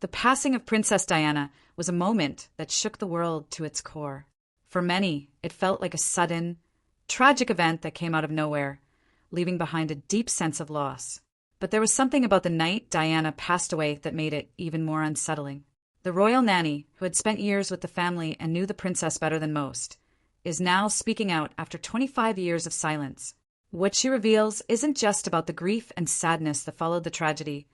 The passing of Princess Diana was a moment that shook the world to its core. For many, it felt like a sudden, tragic event that came out of nowhere, leaving behind a deep sense of loss. But there was something about the night Diana passed away that made it even more unsettling. The royal nanny, who had spent years with the family and knew the princess better than most, is now speaking out after 25 years of silence. What she reveals isn't just about the grief and sadness that followed the tragedy.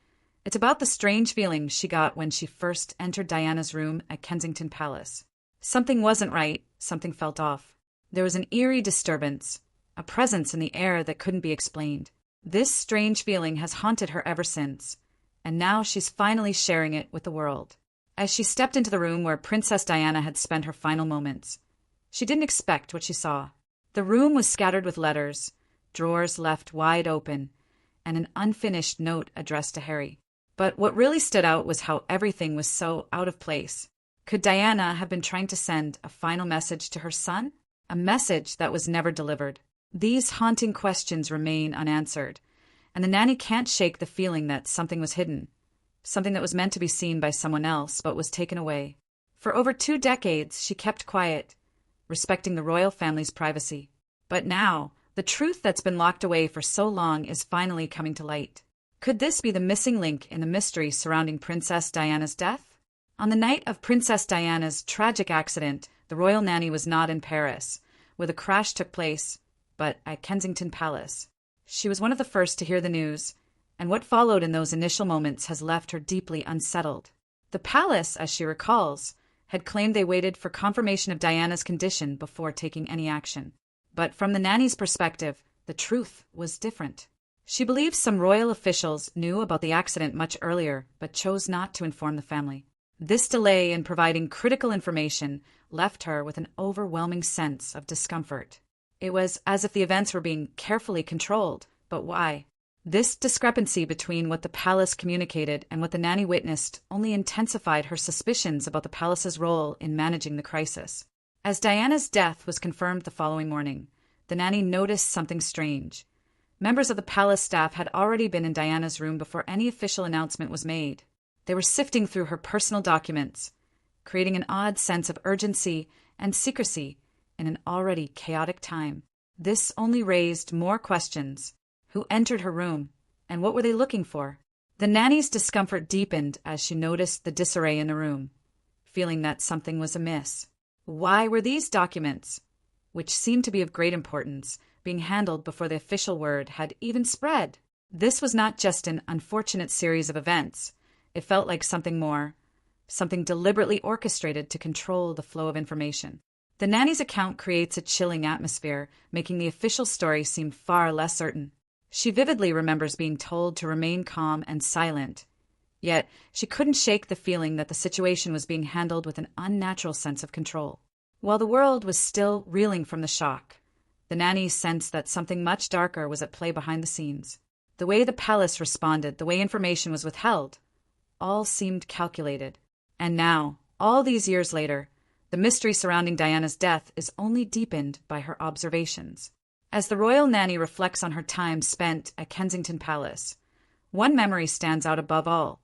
It's about the strange feeling she got when she first entered Diana's room at Kensington Palace. Something wasn't right, something felt off. There was an eerie disturbance, a presence in the air that couldn't be explained. This strange feeling has haunted her ever since, and now she's finally sharing it with the world. As she stepped into the room where Princess Diana had spent her final moments, she didn't expect what she saw. The room was scattered with letters, drawers left wide open, and an unfinished note addressed to Harry. But what really stood out was how everything was so out of place. Could Diana have been trying to send a final message to her son? A message that was never delivered. These haunting questions remain unanswered, and the nanny can't shake the feeling that something was hidden, something that was meant to be seen by someone else but was taken away. For over 2 decades, she kept quiet, respecting the royal family's privacy. But now, the truth that's been locked away for so long is finally coming to light. Could this be the missing link in the mystery surrounding Princess Diana's death? On the night of Princess Diana's tragic accident, the royal nanny was not in Paris, where the crash took place, but at Kensington Palace. She was one of the first to hear the news, and what followed in those initial moments has left her deeply unsettled. The palace, as she recalls, had claimed they waited for confirmation of Diana's condition before taking any action. But from the nanny's perspective, the truth was different. She believes some royal officials knew about the accident much earlier, but chose not to inform the family. This delay in providing critical information left her with an overwhelming sense of discomfort. It was as if the events were being carefully controlled, but why? This discrepancy between what the palace communicated and what the nanny witnessed only intensified her suspicions about the palace's role in managing the crisis. As Diana's death was confirmed the following morning, the nanny noticed something strange. Members of the palace staff had already been in Diana's room before any official announcement was made. They were sifting through her personal documents, creating an odd sense of urgency and secrecy in an already chaotic time. This only raised more questions. Who entered her room, and what were they looking for? The nanny's discomfort deepened as she noticed the disarray in the room, feeling that something was amiss. Why were these documents, which seemed to be of great importance, being handled before the official word had even spread? This was not just an unfortunate series of events. It felt like something more, something deliberately orchestrated to control the flow of information. The nanny's account creates a chilling atmosphere, making the official story seem far less certain. She vividly remembers being told to remain calm and silent, yet she couldn't shake the feeling that the situation was being handled with an unnatural sense of control. While the world was still reeling from the shock, the nanny sensed that something much darker was at play behind the scenes. The way the palace responded, the way information was withheld, all seemed calculated. And now, all these years later, the mystery surrounding Diana's death is only deepened by her observations. As the royal nanny reflects on her time spent at Kensington Palace, one memory stands out above all,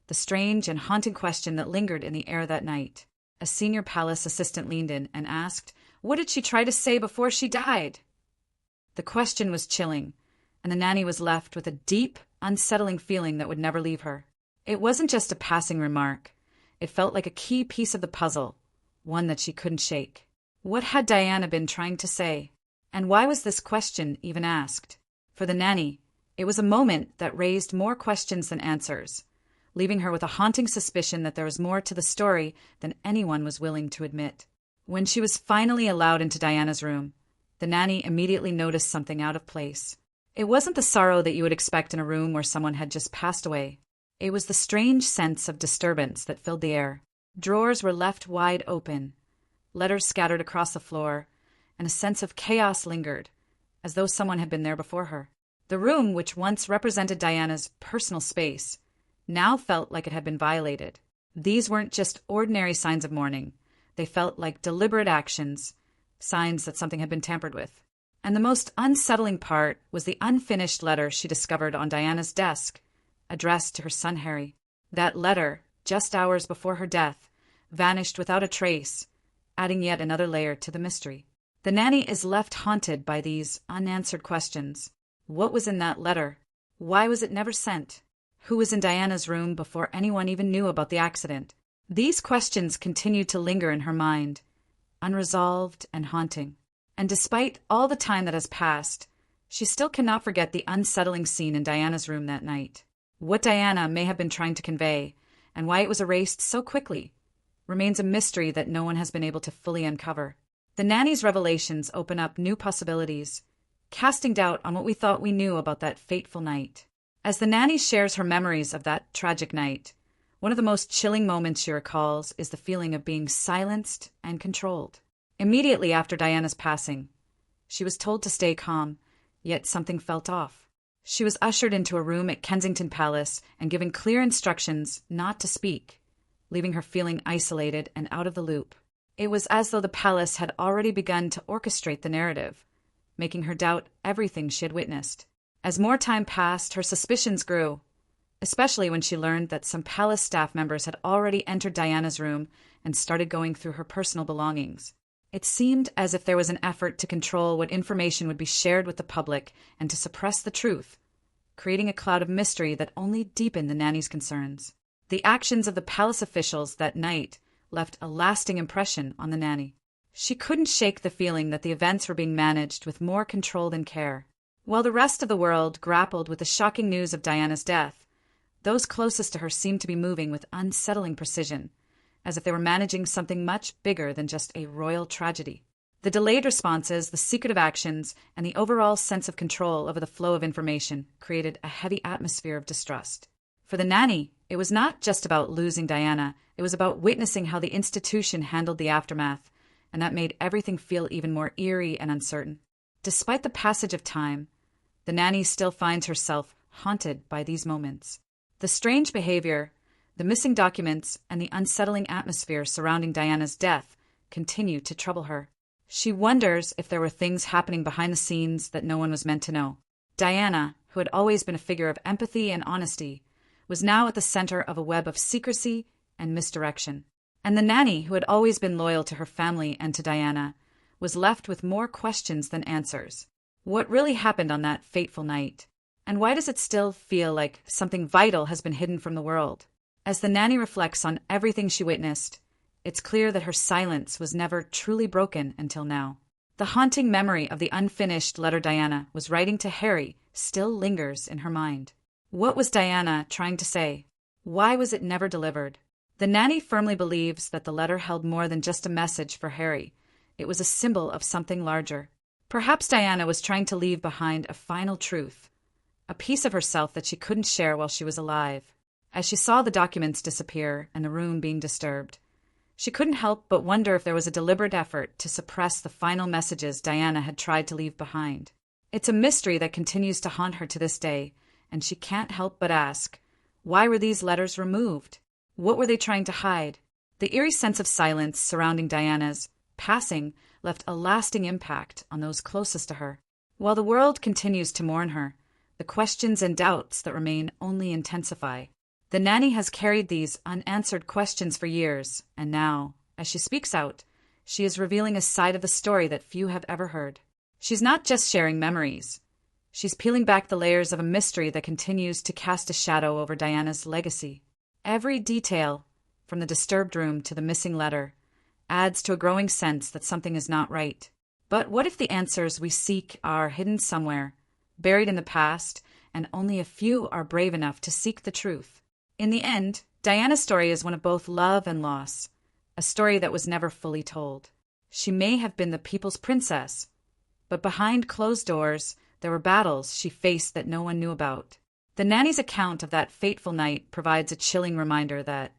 the strange and haunting question that lingered in the air that night. A senior palace assistant leaned in and asked, "What did she try to say before she died?" The question was chilling, and the nanny was left with a deep, unsettling feeling that would never leave her. It wasn't just a passing remark. It felt like a key piece of the puzzle, one that she couldn't shake. What had Diana been trying to say? And why was this question even asked? For the nanny, it was a moment that raised more questions than answers, leaving her with a haunting suspicion that there was more to the story than anyone was willing to admit. When she was finally allowed into Diana's room, the nanny immediately noticed something out of place. It wasn't the sorrow that you would expect in a room where someone had just passed away. It was the strange sense of disturbance that filled the air. Drawers were left wide open, letters scattered across the floor, and a sense of chaos lingered, as though someone had been there before her. The room, which once represented Diana's personal space, now felt like it had been violated. These weren't just ordinary signs of mourning. They felt like deliberate actions, signs that something had been tampered with. And the most unsettling part was the unfinished letter she discovered on Diana's desk, addressed to her son Harry. That letter, just hours before her death, vanished without a trace, adding yet another layer to the mystery. The nanny is left haunted by these unanswered questions. What was in that letter? Why was it never sent? Who was in Diana's room before anyone even knew about the accident? These questions continue to linger in her mind, unresolved and haunting. And despite all the time that has passed, she still cannot forget the unsettling scene in Diana's room that night. What Diana may have been trying to convey, and why it was erased so quickly, remains a mystery that no one has been able to fully uncover. The nanny's revelations open up new possibilities, casting doubt on what we thought we knew about that fateful night. As the nanny shares her memories of that tragic night, one of the most chilling moments she recalls is the feeling of being silenced and controlled. Immediately after Diana's passing, she was told to stay calm, yet something felt off. She was ushered into a room at Kensington Palace and given clear instructions not to speak, leaving her feeling isolated and out of the loop. It was as though the palace had already begun to orchestrate the narrative, making her doubt everything she had witnessed. As more time passed, her suspicions grew, especially when she learned that some palace staff members had already entered Diana's room and started going through her personal belongings. It seemed as if there was an effort to control what information would be shared with the public and to suppress the truth, creating a cloud of mystery that only deepened the nanny's concerns. The actions of the palace officials that night left a lasting impression on the nanny. She couldn't shake the feeling that the events were being managed with more control than care. While the rest of the world grappled with the shocking news of Diana's death, those closest to her seemed to be moving with unsettling precision, as if they were managing something much bigger than just a royal tragedy. The delayed responses, the secretive actions, and the overall sense of control over the flow of information created a heavy atmosphere of distrust. For the nanny, it was not just about losing Diana, it was about witnessing how the institution handled the aftermath, and that made everything feel even more eerie and uncertain. Despite the passage of time, the nanny still finds herself haunted by these moments. The strange behavior, the missing documents, and the unsettling atmosphere surrounding Diana's death continue to trouble her. She wonders if there were things happening behind the scenes that no one was meant to know. Diana, who had always been a figure of empathy and honesty, was now at the center of a web of secrecy and misdirection. And the nanny, who had always been loyal to her family and to Diana, was left with more questions than answers. What really happened on that fateful night? And why does it still feel like something vital has been hidden from the world? As the nanny reflects on everything she witnessed, it's clear that her silence was never truly broken until now. The haunting memory of the unfinished letter Diana was writing to Harry still lingers in her mind. What was Diana trying to say? Why was it never delivered? The nanny firmly believes that the letter held more than just a message for Harry. It was a symbol of something larger. Perhaps Diana was trying to leave behind a final truth, a piece of herself that she couldn't share while she was alive. As she saw the documents disappear and the room being disturbed, she couldn't help but wonder if there was a deliberate effort to suppress the final messages Diana had tried to leave behind. It's a mystery that continues to haunt her to this day, and she can't help but ask, why were these letters removed? What were they trying to hide? The eerie sense of silence surrounding Diana's passing left a lasting impact on those closest to her. While the world continues to mourn her, the questions and doubts that remain only intensify. The nanny has carried these unanswered questions for years, and now, as she speaks out, she is revealing a side of the story that few have ever heard. She's not just sharing memories. She's peeling back the layers of a mystery that continues to cast a shadow over Diana's legacy. Every detail, from the disturbed room to the missing letter, adds to a growing sense that something is not right. But what if the answers we seek are hidden somewhere, buried in the past, and only a few are brave enough to seek the truth? In the end, Diana's story is one of both love and loss, a story that was never fully told. She may have been the people's princess, but behind closed doors, there were battles she faced that no one knew about. The nanny's account of that fateful night provides a chilling reminder that,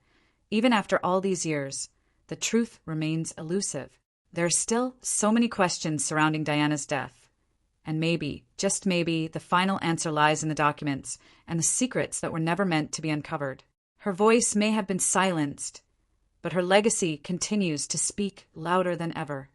even after all these years, the truth remains elusive. There are still so many questions surrounding Diana's death. And maybe, just maybe, the final answer lies in the documents and the secrets that were never meant to be uncovered. Her voice may have been silenced, but her legacy continues to speak louder than ever.